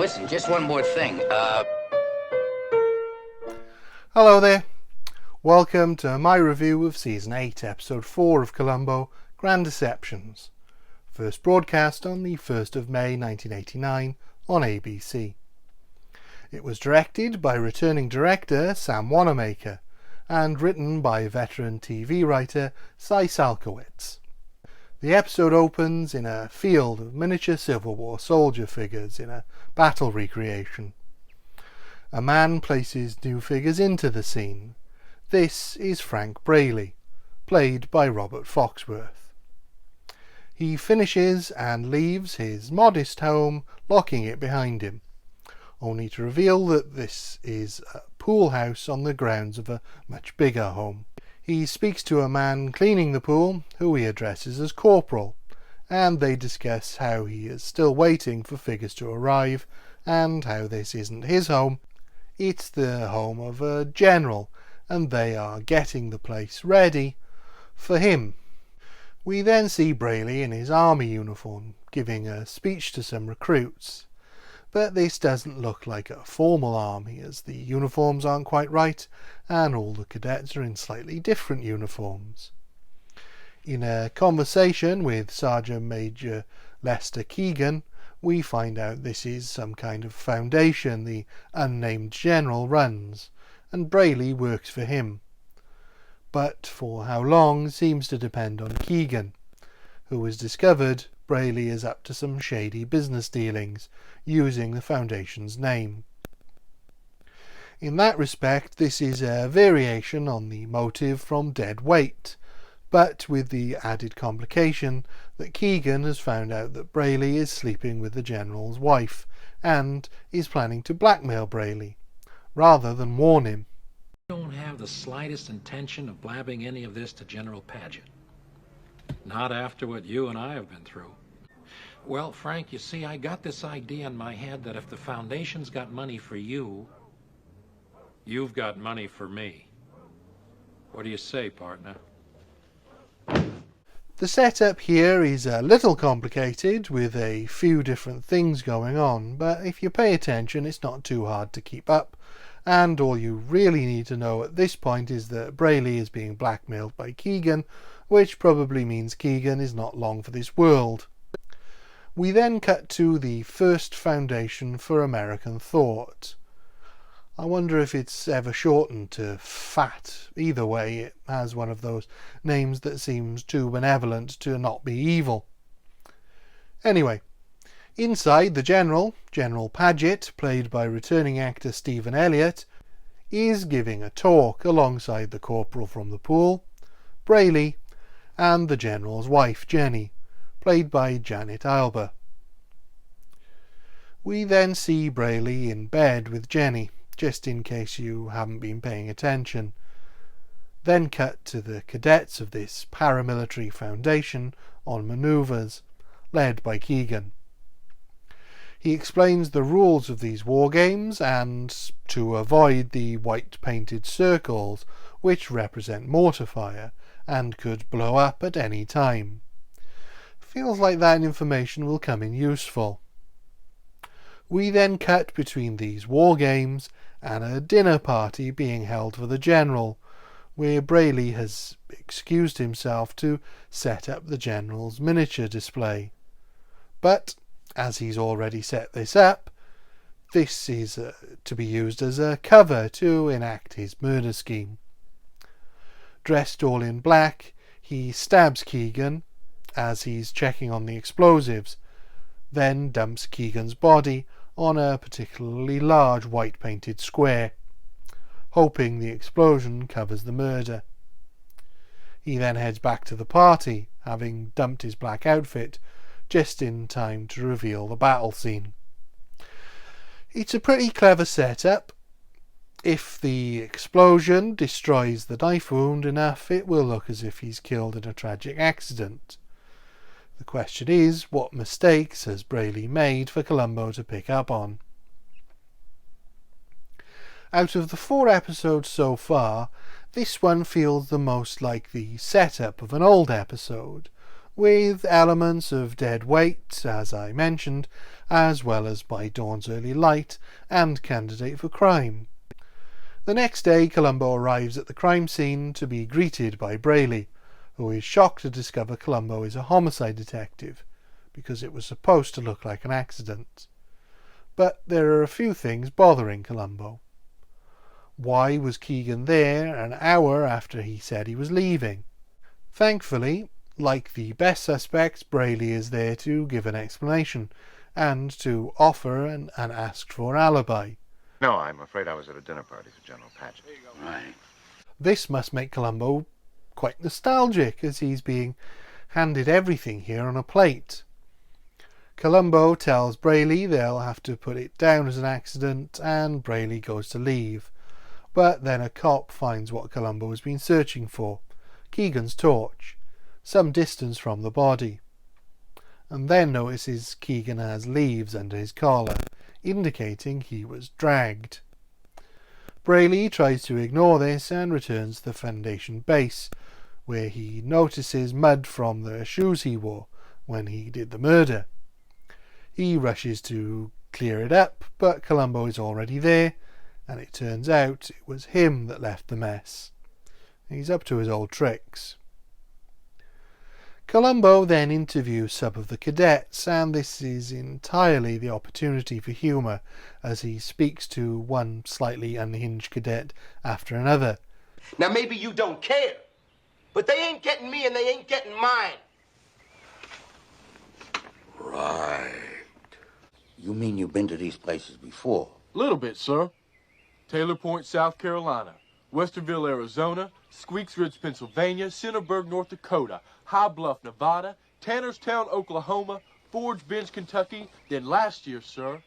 Listen, just one more thing. Hello there. Welcome to my review of Season 8, Episode 4 of Columbo, Grand Deceptions. First broadcast on the 1st of May 1989 on ABC. It was directed by returning director Sam Wanamaker and written by veteran TV writer Cy Salkowitz. The episode opens in a field of miniature Civil War soldier figures in a battle recreation. A man places new figures into the scene. This is Frank Braley, played by Robert Foxworth. He finishes and leaves his modest home, locking it behind him, only to reveal that this is a pool house on the grounds of a much bigger home. He speaks to a man cleaning the pool, who he addresses as Corporal, and they discuss how he is still waiting for figures to arrive, and how this isn't his home, it's the home of a general, and they are getting the place ready for him. We then see Braley in his army uniform, giving a speech to some recruits. But this doesn't look like a formal army, as the uniforms aren't quite right, and all the cadets are in slightly different uniforms. In a conversation with Sergeant Major Lester Keegan, we find out this is some kind of foundation the unnamed general runs, and Braley works for him. But for how long seems to depend on Keegan, who has discovered Braley is up to some shady business dealings, using the Foundation's name. In that respect, this is a variation on the motive from Dead Weight, but with the added complication that Keegan has found out that Braley is sleeping with the General's wife, and is planning to blackmail Braley, rather than warn him. I don't have the slightest intention of blabbing any of this to General Paget. Not after what you and I have been through. Well, Frank, you see, I got this idea in my head that if the Foundation's got money for you, you've got money for me. What do you say, partner? The setup here is a little complicated, with a few different things going on, but if you pay attention it's not too hard to keep up, and all you really need to know at this point is that Braley is being blackmailed by Keegan, which probably means Keegan is not long for this world. We then cut to the first Foundation for American Thought. I wonder if it's ever shortened to FAT. Either way, it has one of those names that seems too benevolent to not be evil. Anyway, inside, the General Paget, played by returning actor Stephen Elliott, is giving a talk alongside the Corporal from the pool, Braley, and the General's wife, Jenny, played by Janet Alba. We then see Braley in bed with Jenny, just in case you haven't been paying attention. Then cut to the cadets of this paramilitary foundation on manoeuvres, led by Keegan. He explains the rules of these war games, and to avoid the white-painted circles which represent mortar fire and could blow up at any time. Feels like that information will come in useful. We then cut between these war games and a dinner party being held for the General, where Braley has excused himself to set up the General's miniature display. But, as he's already set this up, this is to be used as a cover to enact his murder scheme. Dressed all in black, he stabs Keegan as he's checking on the explosives, then dumps Keegan's body on a particularly large white-painted square, hoping the explosion covers the murder. He then heads back to the party, having dumped his black outfit, just in time to reveal the battle scene. It's a pretty clever setup. If the explosion destroys the knife wound enough, it will look as if he's killed in a tragic accident. The question is, what mistakes has Braley made for Columbo to pick up on? Out of the 4 episodes so far, this one feels the most like the setup of an old episode, with elements of dead weight, as I mentioned, as well as by dawn's early light and candidate for crime. The next day, Columbo arrives at the crime scene to be greeted by Brayley, who is shocked to discover Columbo is a homicide detective, because it was supposed to look like an accident. But there are a few things bothering Columbo. Why was Keegan there an hour after he said he was leaving? Thankfully, like the best suspects, Brayley is there to give an explanation and to offer an unasked-for alibi. No, I'm afraid I was at a dinner party for General Paget. Right. This must make Columbo quite nostalgic, as he's being handed everything here on a plate. Columbo tells Brayley they'll have to put it down as an accident, and Brayley goes to leave. But then a cop finds what Columbo has been searching for, Keegan's torch, some distance from the body, and then notices Keegan has leaves under his collar, indicating he was dragged. Brayley tries to ignore this and returns to the Foundation base, where he notices mud from the shoes he wore when he did the murder. He rushes to clear it up, but Columbo is already there, and it turns out it was him that left the mess. He's up to his old tricks. Columbo then interviews some of the cadets, and this is entirely the opportunity for humour, as he speaks to one slightly unhinged cadet after another. Now maybe you don't care, but they ain't getting me and they ain't getting mine. Right. You mean you've been to these places before? Little bit, sir. Taylor Point, South Carolina. Westerville, Arizona. Squeaks Ridge, Pennsylvania. Centerburg, North Dakota. High Bluff, Nevada. Tannerstown, Oklahoma. Forge Bend, Kentucky. Then last year, sir,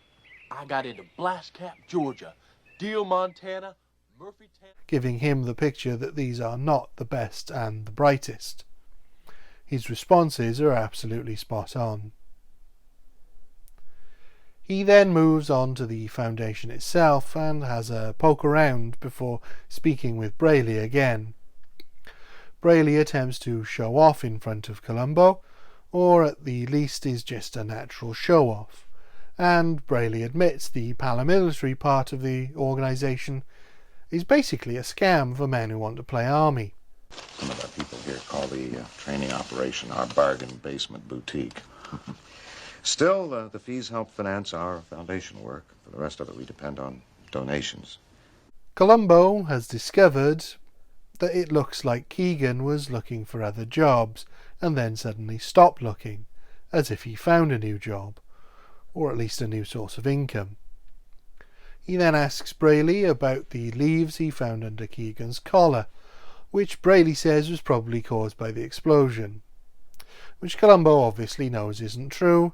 I got into Blast Cap, Georgia. Deal, Montana. Murphytown. Giving him the picture that these are not the best and the brightest. His responses are absolutely spot on. He then moves on to the Foundation itself and has a poke around before speaking with Brayley again. Brayley attempts to show off in front of Columbo, or at the least is just a natural show-off, and Brayley admits the paramilitary part of the organisation is basically a scam for men who want to play army. Some of our people here call the training operation our bargain basement boutique. Still, the fees help finance our foundation work. For the rest of it, we depend on donations. Columbo has discovered that it looks like Keegan was looking for other jobs and then suddenly stopped looking, as if he found a new job, or at least a new source of income. He then asks Brayley about the leaves he found under Keegan's collar, which Brayley says was probably caused by the explosion, which Columbo obviously knows isn't true,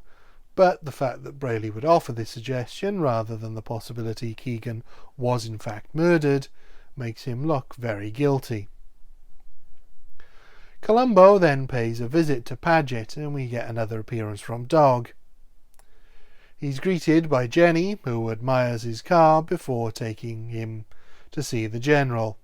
but the fact that Brayley would offer this suggestion rather than the possibility Keegan was in fact murdered makes him look very guilty. Columbo then pays a visit to Paget, and we get another appearance from Dog. He's greeted by Jenny, who admires his car before taking him to see the General.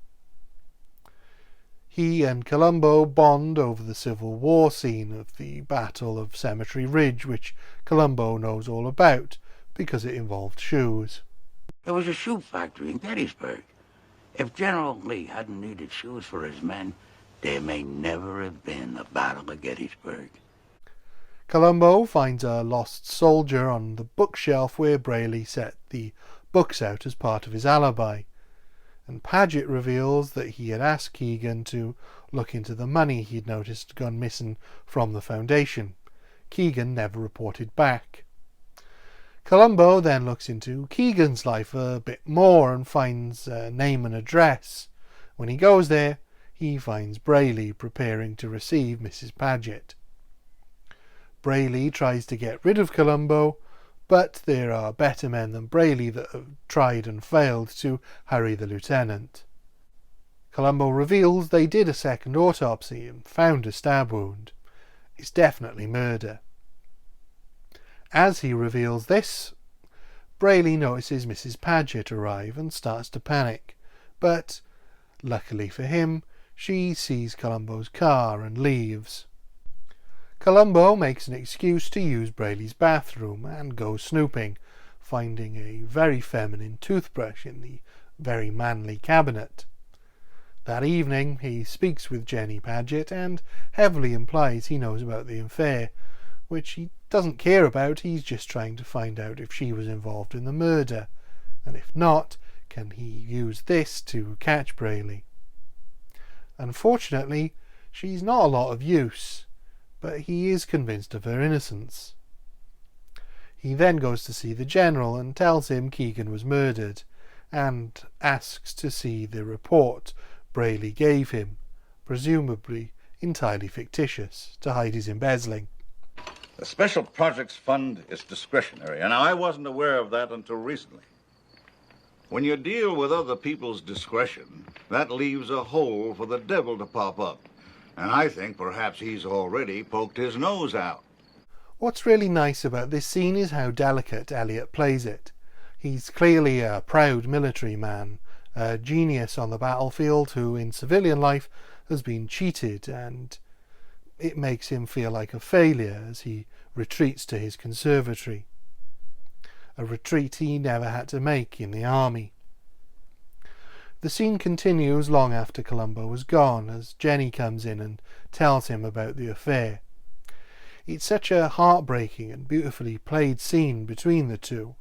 He and Columbo bond over the Civil War scene of the Battle of Cemetery Ridge, which Columbo knows all about because it involved shoes. There was a shoe factory in Gettysburg. If General Lee hadn't needed shoes for his men, there may never have been a Battle of Gettysburg. Columbo finds a lost soldier on the bookshelf where Brayley set the books out as part of his alibi, and Paget reveals that he had asked Keegan to look into the money he'd noticed gone missing from the Foundation. Keegan never reported back. Columbo then looks into Keegan's life a bit more and finds a name and address. When he goes there, he finds Brayley preparing to receive Mrs. Paget. Brayley tries to get rid of Columbo, but there are better men than Brayley that have tried and failed to hurry the lieutenant. Columbo reveals they did a second autopsy and found a stab wound. It's definitely murder. As he reveals this, Brayley notices Mrs. Paget arrive and starts to panic, but luckily for him, she sees Columbo's car and leaves. Columbo makes an excuse to use Brayley's bathroom and goes snooping, finding a very feminine toothbrush in the very manly cabinet. That evening he speaks with Jenny Paget and heavily implies he knows about the affair, which he doesn't care about. He's just trying to find out if she was involved in the murder, and if not, can he use this to catch Brayley. Unfortunately, she's not a lot of use, but he is convinced of her innocence. He then goes to see the General and tells him Keegan was murdered, and asks to see the report Brayley gave him, presumably entirely fictitious, to hide his embezzling. The Special Projects Fund is discretionary, and I wasn't aware of that until recently. When you deal with other people's discretion, that leaves a hole for the devil to pop up. And I think perhaps he's already poked his nose out. What's really nice about this scene is how delicate Elliot plays it. He's clearly a proud military man, a genius on the battlefield who in civilian life has been cheated, and it makes him feel like a failure as he retreats to his conservatory. A retreat he never had to make in the army. The scene continues long after Columbo was gone, as Jenny comes in and tells him about the affair. It's such a heartbreaking and beautifully played scene between the two,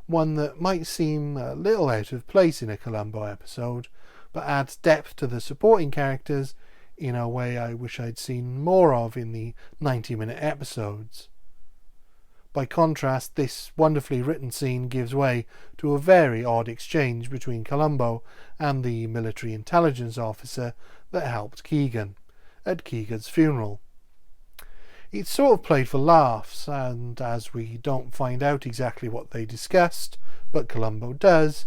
one that might seem a little out of place in a Columbo episode, but adds depth to the supporting characters in a way I wish I'd seen more of in the 90-minute episodes. By contrast, this wonderfully written scene gives way to a very odd exchange between Columbo and the military intelligence officer that helped Keegan at Keegan's funeral. It's sort of played for laughs, and as we don't find out exactly what they discussed, but Columbo does,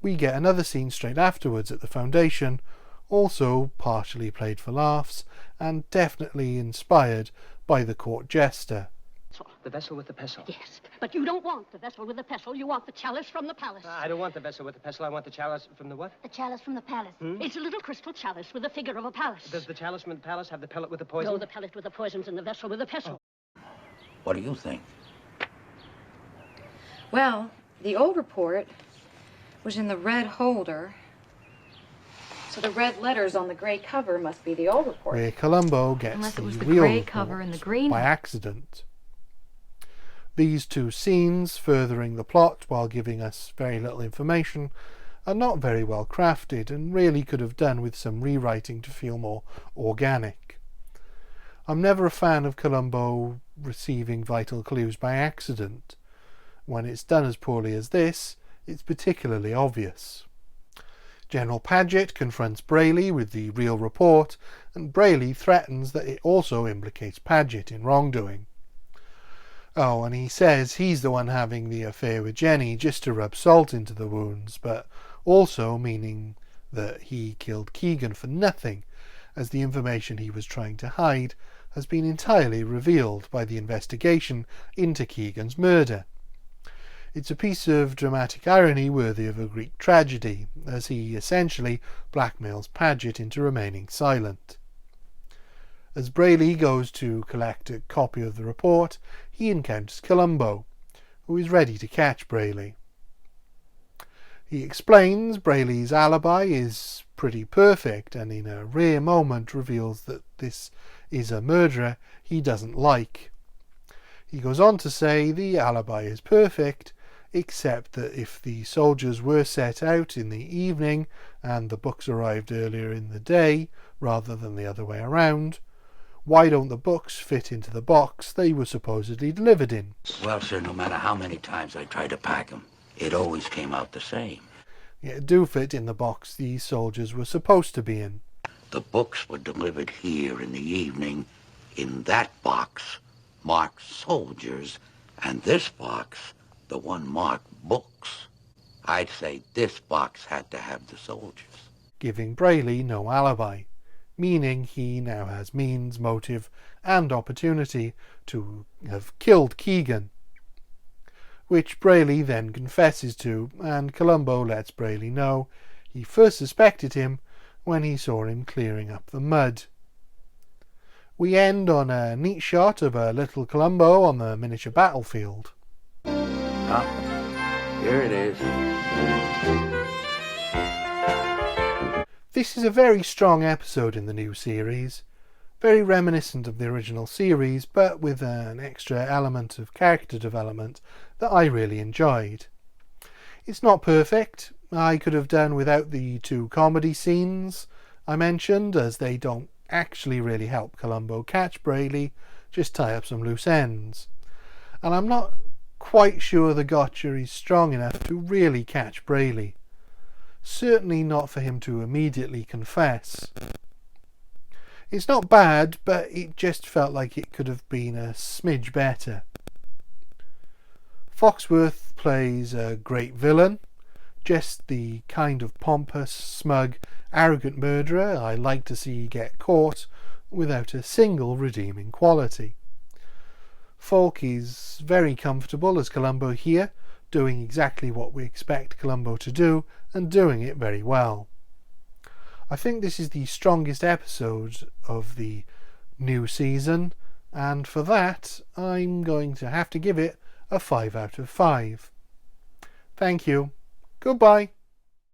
we get another scene straight afterwards at the Foundation, also partially played for laughs, and definitely inspired by the court jester. The vessel with the pestle. Yes, but you don't want the vessel with the pestle. You want the chalice from the palace. I don't want the vessel with the pestle. I want the chalice from the what? The chalice from the palace. It's a little crystal chalice with the figure of a palace. Does the chalice from the palace have the pellet with the poison? No, the pellet with the poison's in the vessel with the pestle. What do you think? Well, the old report was in the red holder. So the red letters on the gray cover must be the old report. Where Columbo gets Unless it was the the real gray report cover and the green by one. accident. These two scenes, furthering the plot while giving us very little information, are not very well crafted and really could have done with some rewriting to feel more organic. I'm never a fan of Columbo receiving vital clues by accident. When it's done as poorly as this, it's particularly obvious. General Paget confronts Brayley with the real report, and Brayley threatens that it also implicates Paget in wrongdoing. Oh, and he says he's the one having the affair with Jenny just to rub salt into the wounds, but also meaning that he killed Keegan for nothing, as the information he was trying to hide has been entirely revealed by the investigation into Keegan's murder. It's a piece of dramatic irony worthy of a Greek tragedy, as he essentially blackmails Paget into remaining silent. As Brayley goes to collect a copy of the report, he encounters Columbo, who is ready to catch Brayley. He explains Brayley's alibi is pretty perfect, and in a rare moment reveals that this is a murderer he doesn't like. He goes on to say the alibi is perfect, except that if the soldiers were set out in the evening and the books arrived earlier in the day rather than the other way around, why don't the books fit into the box they were supposedly delivered in? Well, sir, no matter how many times I tried to pack them, it always came out the same. It do fit in the box these soldiers were supposed to be in. The books were delivered here in the evening in that box marked soldiers, and this box, the one marked books. I'd say this box had to have the soldiers. Giving Brayley no alibi, meaning he now has means, motive, and opportunity to have killed Keegan, which Brayley then confesses to, and Columbo lets Brayley know he first suspected him when he saw him clearing up the mud. We end on a neat shot of a little Columbo on the miniature battlefield. Here it is. This is a very strong episode in the new series, very reminiscent of the original series, but with an extra element of character development that I really enjoyed. It's not perfect. I could have done without the 2 comedy scenes I mentioned, as they don't actually really help Columbo catch Brayley, just tie up some loose ends. And I'm not quite sure the gotcha is strong enough to really catch Brayley. Certainly not for him to immediately confess. It's not bad, but it just felt like it could have been a smidge better. Foxworth plays a great villain, just the kind of pompous, smug, arrogant murderer I like to see get caught without a single redeeming quality. Falk is very comfortable as Columbo here, doing exactly what we expect Columbo to do, and doing it very well. I think this is the strongest episode of the new season, and for that I'm going to have to give it a 5 out of 5. Thank you. Goodbye.